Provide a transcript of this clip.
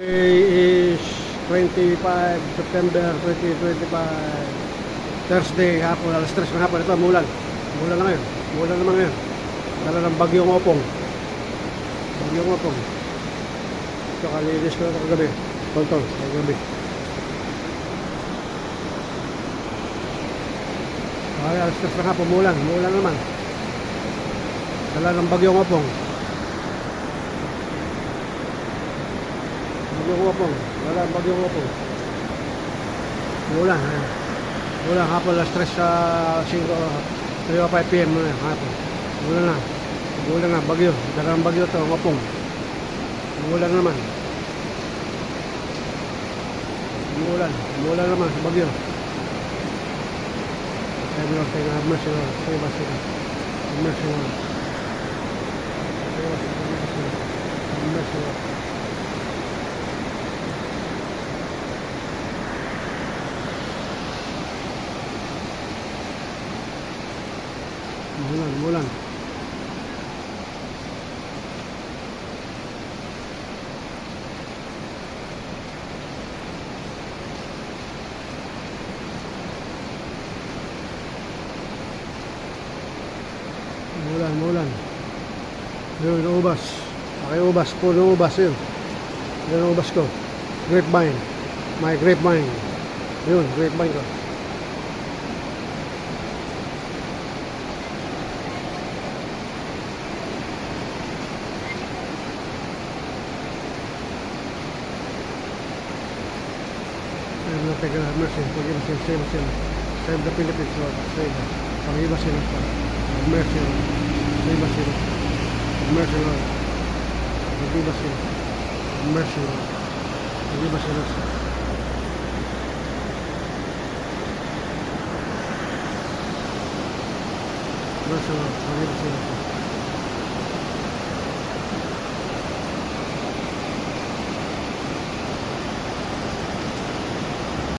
Today is 25 September 2025, Thursday hapon, alas 3 ng hapon. Ito, mulan. Mulan na ngayon. Mulan naman ngayon. Dala ng bagyong opong. Bagyong opong. Ito, kalinis ko na ito kagabi. Tol, kagabi. Ay, alas 3 ng hapon, mulan. Mulan naman. Dala ng bagyong opong. Bagyong opong. Wala, bagyong opong. Mulan. Mulan hapon, alas 3 sa 5 PM na hapon. Mulan na. Mulan na, bagyo. Dala ng bagyo ito, opong. Mulan naman. Mulan. Mulan naman sa bagyo. Sabi Lord, tayo na have mercy Lord. Save us Lord. Have mercy Lord. Save us Lord. Have mercy Lord. Mulan, mulan. Mulan, mulan. Yun, ubas. Okay, ubas. Puno ubas yun. Yun ang ubas ko. Grapevine. My grapevine. Yun, grapevine ko. Lord, take God, have mercy. Forgive us and save us, Lord. Save the Philippines, Lord. Save us. Forgive us, Lord. Have mercy, Lord. Save us, Lord. Have mercy, Lord. Forgive us, Lord. Have mercy, Lord. Forgive us, Lord. Mercy, Lord. Forgive us, Lord.